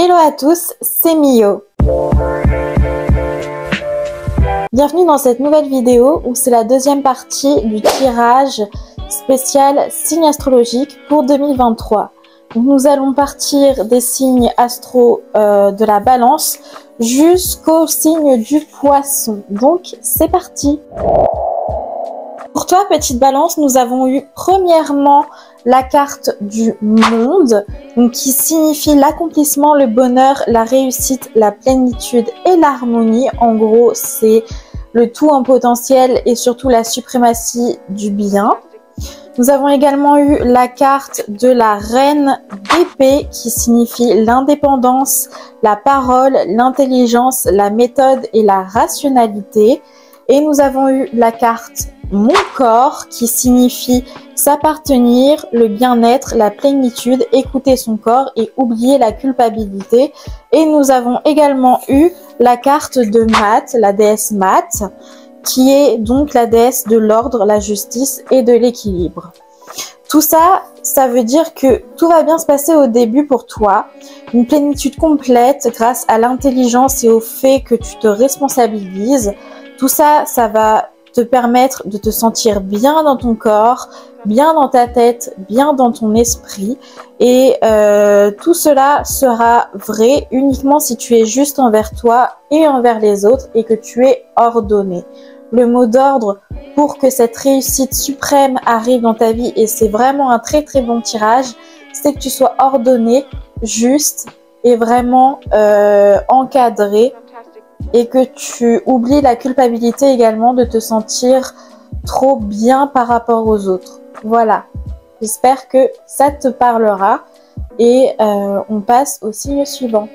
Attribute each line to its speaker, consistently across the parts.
Speaker 1: Hello à tous, c'est Mio. Bienvenue dans cette nouvelle vidéo où c'est la deuxième partie du tirage spécial signe astrologique pour 2023. Nous allons partir des signes astro de la Balance jusqu'au signe du Poisson. Donc c'est parti. Pour toi, petite Balance, nous avons eu premièrement la carte du monde, donc qui signifie l'accomplissement, le bonheur, la réussite, la plénitude et l'harmonie. En gros, c'est le tout en potentiel et surtout la suprématie du bien. Nous avons également eu la carte de la reine d'épée qui signifie l'indépendance, la parole, l'intelligence, la méthode et la rationalité. Et nous avons eu la carte mon corps qui signifie s'appartenir, le bien-être, la plénitude, écouter son corps et oublier la culpabilité. Et nous avons également eu la carte de Mat, la déesse Mat, qui est donc la déesse de l'ordre, la justice et de l'équilibre. Tout ça, ça veut dire que tout va bien se passer au début pour toi. Une plénitude complète grâce à l'intelligence et au fait que tu te responsabilises. Tout ça, ça va te permettre de te sentir bien dans ton corps, bien dans ta tête, bien dans ton esprit. Et tout cela sera vrai uniquement si tu es juste envers toi et envers les autres et que tu es ordonné. Le mot d'ordre pour que cette réussite suprême arrive dans ta vie, et c'est vraiment un très très bon tirage, c'est que tu sois ordonné, juste et vraiment encadré. Et que tu oublies la culpabilité également de te sentir trop bien par rapport aux autres. Voilà, j'espère que ça te parlera et on passe au signe suivant.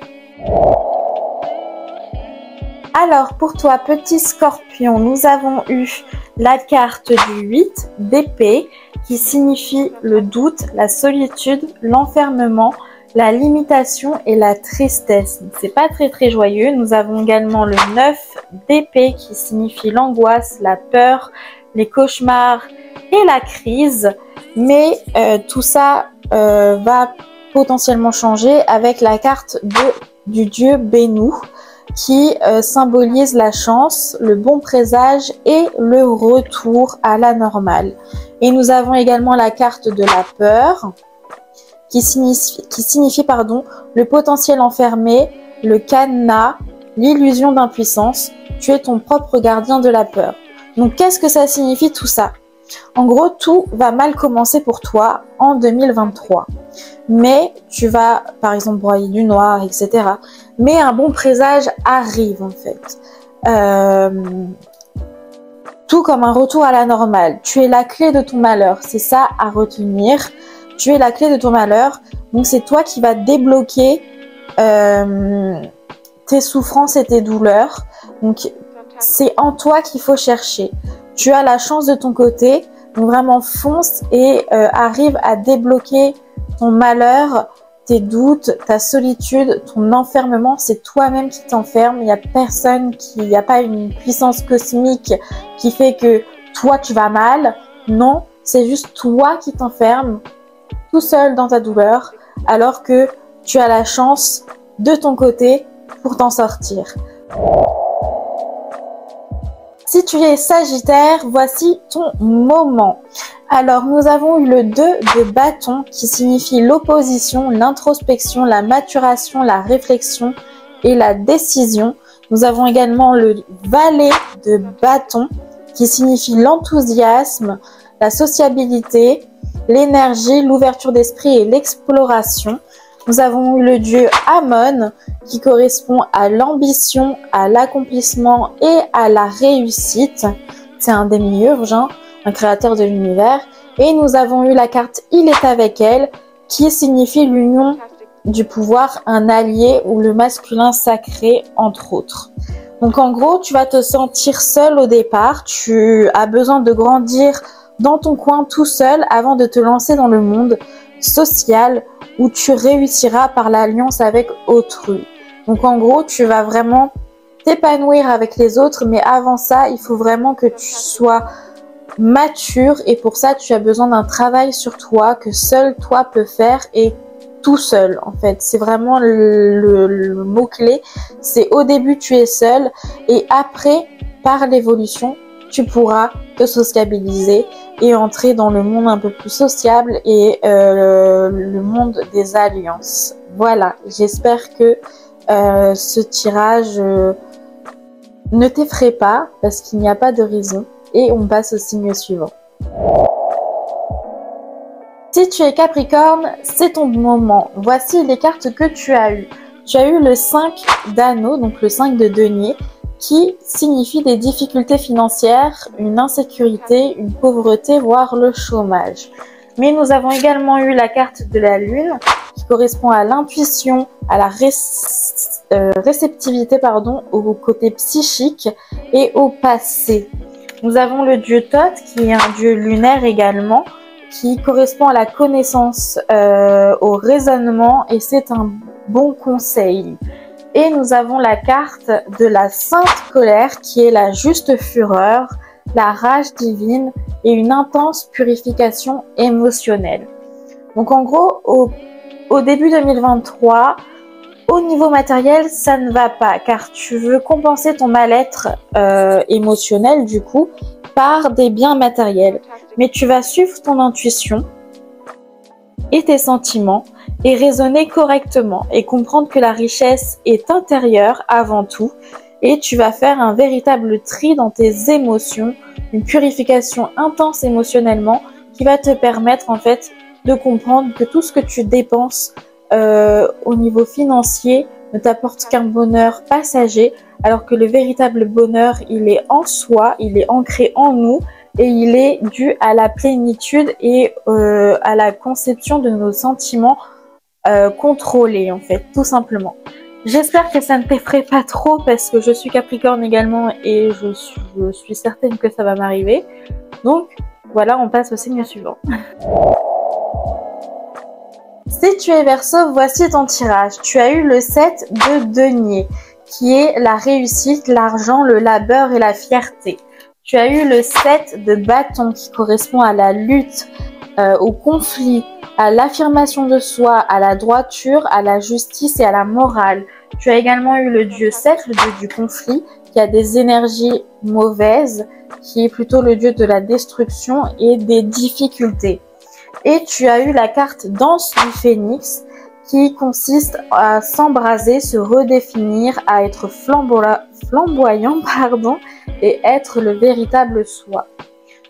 Speaker 1: Alors pour toi petit Scorpion, nous avons eu la carte du 8 d'épée qui signifie le doute, la solitude, l'enfermement, la limitation et la tristesse. C'est pas très très joyeux. Nous avons également le 9 d'épée qui signifie l'angoisse, la peur, les cauchemars et la crise. Mais tout ça va potentiellement changer avec la carte du dieu Bennu qui symbolise la chance, le bon présage et le retour à la normale. Et nous avons également la carte de la peur qui signifie le potentiel enfermé, le cadenas, l'illusion d'impuissance. Tu es ton propre gardien de la peur. Donc qu'est-ce que ça signifie tout ça? En gros, tout va mal commencer pour toi en 2023. Mais tu vas, par exemple, broyer du noir, etc. Mais un bon présage arrive en fait. Tout comme un retour à la normale. Tu es la clé de ton malheur. C'est ça à retenir. Tu es la clé de ton malheur, donc c'est toi qui vas débloquer tes souffrances et tes douleurs. Donc c'est en toi qu'il faut chercher. Tu as la chance de ton côté, donc vraiment fonce et arrive à débloquer ton malheur, tes doutes, ta solitude, ton enfermement. C'est toi-même qui t'enferme. Il n'y a personne il n'y a pas une puissance cosmique qui fait que toi tu vas mal. Non, c'est juste toi qui t'enfermes tout seul dans ta douleur, alors que tu as la chance de ton côté pour t'en sortir. Si tu es Sagittaire, voici ton moment. Alors, nous avons eu le 2 de bâton qui signifie l'opposition, l'introspection, la maturation, la réflexion et la décision. Nous avons également le valet de bâton qui signifie l'enthousiasme, la sociabilité, l'énergie, l'ouverture d'esprit et l'exploration. Nous avons eu le dieu Amon qui correspond à l'ambition, à l'accomplissement et à la réussite. C'est un démiurge, un créateur de l'univers. Et nous avons eu la carte Il est avec elle qui signifie l'union du pouvoir, un allié ou le masculin sacré entre autres. Donc en gros, tu vas te sentir seul au départ. Tu as besoin de grandir dans ton coin tout seul avant de te lancer dans le monde social où tu réussiras par l'alliance avec autrui. Donc en gros, tu vas vraiment t'épanouir avec les autres, mais avant ça, il faut vraiment que tu sois mature et pour ça, tu as besoin d'un travail sur toi que seul toi peux faire et tout seul en fait. C'est vraiment le mot-clé. C'est au début tu es seul et après, par l'évolution, tu pourras te sociabiliser et entrer dans le monde un peu plus sociable et le monde des alliances. Voilà, j'espère que ce tirage ne t'effraie pas parce qu'il n'y a pas de raison. Et on passe au signe suivant. Si tu es Capricorne, c'est ton moment. Voici les cartes que tu as eues. Tu as eu le 5 d'anneaux, donc le 5 de denier, qui signifie des difficultés financières, une insécurité, une pauvreté, voire le chômage. Mais nous avons également eu la carte de la lune, qui correspond à l'intuition, à la réceptivité, au côté psychique et au passé. Nous avons le dieu Thoth, qui est un dieu lunaire également, qui correspond à la connaissance, au raisonnement, et c'est un bon conseil. Et nous avons la carte de la sainte colère, qui est la juste fureur, la rage divine et une intense purification émotionnelle. Donc en gros, au début 2023, au niveau matériel, ça ne va pas, car tu veux compenser ton mal-être émotionnel, du coup, par des biens matériels. Mais tu vas suivre ton intuition et tes sentiments et raisonner correctement et comprendre que la richesse est intérieure avant tout. Et tu vas faire un véritable tri dans tes émotions, une purification intense émotionnellement qui va te permettre en fait de comprendre que tout ce que tu dépenses au niveau financier ne t'apporte qu'un bonheur passager, alors que le véritable bonheur, il est en soi, il est ancré en nous et il est dû à la plénitude et à la conception de nos sentiments contrôlés en fait, tout simplement. J'espère que ça ne t'effraie pas trop parce que je suis Capricorne également et je suis certaine que ça va m'arriver. Donc voilà, on passe au signe suivant. Si tu es Verseau, voici ton tirage. Tu as eu le 7 de denier, qui est la réussite, l'argent, le labeur et la fierté. Tu as eu le 7 de bâton, qui correspond à la lutte, au conflit, à l'affirmation de soi, à la droiture, à la justice et à la morale. Tu as également eu le dieu 7, le dieu du conflit, qui a des énergies mauvaises, qui est plutôt le dieu de la destruction et des difficultés. Et tu as eu la carte danse du phénix qui consiste à s'embraser, se redéfinir, à être flamboyant et être le véritable soi.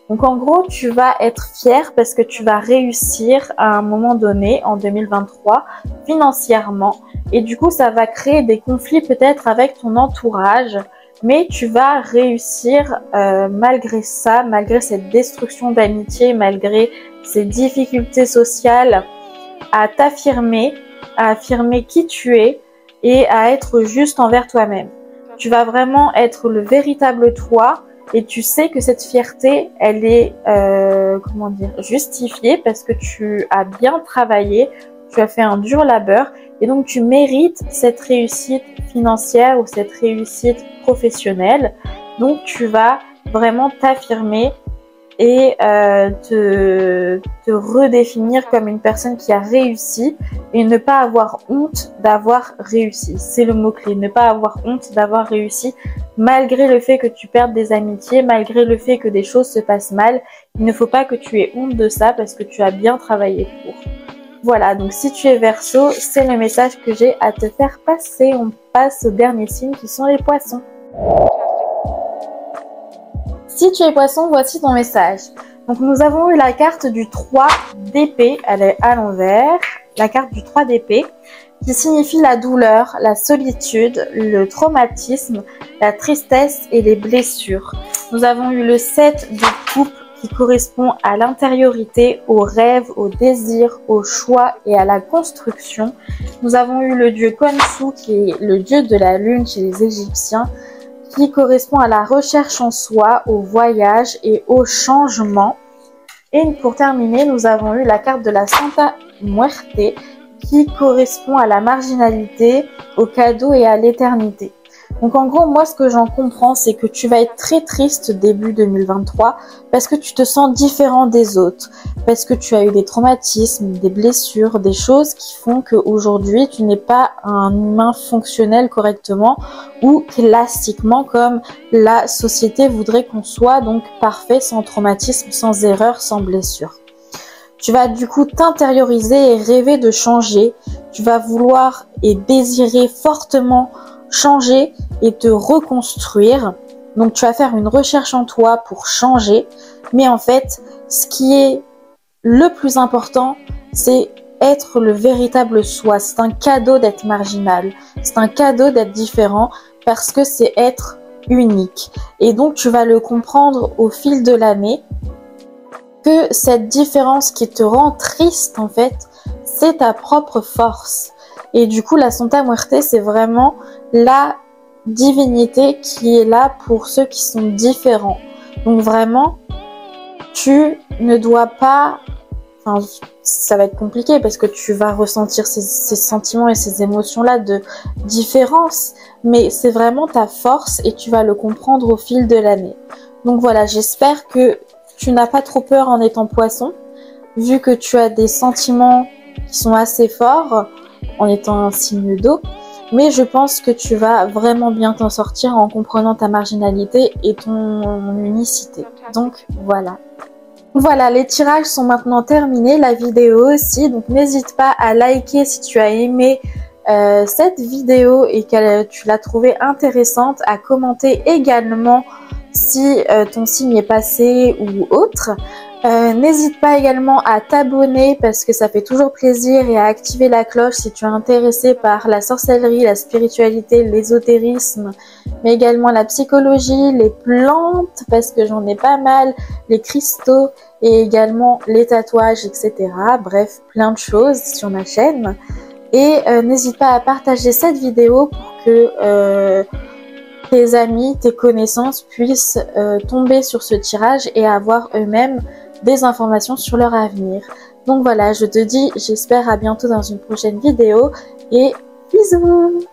Speaker 1: Donc en gros, tu vas être fier parce que tu vas réussir à un moment donné en 2023 financièrement. Et du coup, ça va créer des conflits peut-être avec ton entourage. Mais tu vas réussir malgré ça, malgré cette destruction d'amitié, malgré ces difficultés sociales, à t'affirmer, à affirmer qui tu es et à être juste envers toi-même. Tu vas vraiment être le véritable toi et tu sais que cette fierté, elle est justifiée parce que tu as bien travaillé, tu as fait un dur labeur et donc tu mérites cette réussite financière ou cette réussite professionnelle. Donc tu vas vraiment t'affirmer et te redéfinir comme une personne qui a réussi et ne pas avoir honte d'avoir réussi. C'est le mot-clé, ne pas avoir honte d'avoir réussi malgré le fait que tu perdes des amitiés, malgré le fait que des choses se passent mal. Il ne faut pas que tu aies honte de ça parce que tu as bien travaillé pour. Voilà, donc si tu es Verseau, c'est le message que j'ai à te faire passer. On passe au dernier signe qui sont les poissons. Si tu es Poisson, voici ton message. Donc nous avons eu la carte du 3 d'épée, elle est à l'envers. La carte du 3 d'épée qui signifie la douleur, la solitude, le traumatisme, la tristesse et les blessures. Nous avons eu le 7 de coupe qui correspond à l'intériorité, aux rêves, aux désirs, au choix et à la construction. Nous avons eu le dieu Khonsu qui est le dieu de la lune chez les Égyptiens, qui correspond à la recherche en soi, au voyage et au changement. Et pour terminer, nous avons eu la carte de la Santa Muerte qui correspond à la marginalité, au cadeau et à l'éternité. Donc en gros, moi ce que j'en comprends, c'est que tu vas être très triste début 2023 parce que tu te sens différent des autres, parce que tu as eu des traumatismes, des blessures, des choses qui font qu'aujourd'hui tu n'es pas un humain fonctionnel correctement ou classiquement comme la société voudrait qu'on soit, donc parfait, sans traumatisme, sans erreur, sans blessure. Tu vas du coup t'intérioriser et rêver de changer. Tu vas vouloir et désirer fortement changer et te reconstruire. Donc tu vas faire une recherche en toi pour changer. Mais en fait, ce qui est le plus important, c'est être le véritable soi. C'est un cadeau d'être marginal. C'est un cadeau d'être différent parce que c'est être unique. Et donc tu vas le comprendre au fil de l'année que cette différence qui te rend triste, en fait, c'est ta propre force. Et du coup, la Santa Muerte, c'est vraiment la divinité qui est là pour ceux qui sont différents. Donc vraiment, tu ne dois pas... Enfin, ça va être compliqué parce que tu vas ressentir ces sentiments et ces émotions-là de différence, mais c'est vraiment ta force et tu vas le comprendre au fil de l'année. Donc voilà, j'espère que tu n'as pas trop peur en étant poisson, vu que tu as des sentiments qui sont assez forts en étant un signe d'eau, mais je pense que tu vas vraiment bien t'en sortir en comprenant ta marginalité et ton unicité. Donc voilà. Voilà, les tirages sont maintenant terminés, la vidéo aussi, donc n'hésite pas à liker si tu as aimé cette vidéo et que tu l'as trouvée intéressante, à commenter également si ton signe est passé ou autre. N'hésite pas également à t'abonner parce que ça fait toujours plaisir et à activer la cloche si tu es intéressé par la sorcellerie, la spiritualité, l'ésotérisme, mais également la psychologie, les plantes parce que j'en ai pas mal, les cristaux et également les tatouages, etc. Bref, plein de choses sur ma chaîne. Et n'hésite pas à partager cette vidéo pour que tes amis, tes connaissances puissent tomber sur ce tirage et avoir eux-mêmes des informations sur leur avenir. Donc voilà, je te dis, j'espère à bientôt dans une prochaine vidéo et bisous!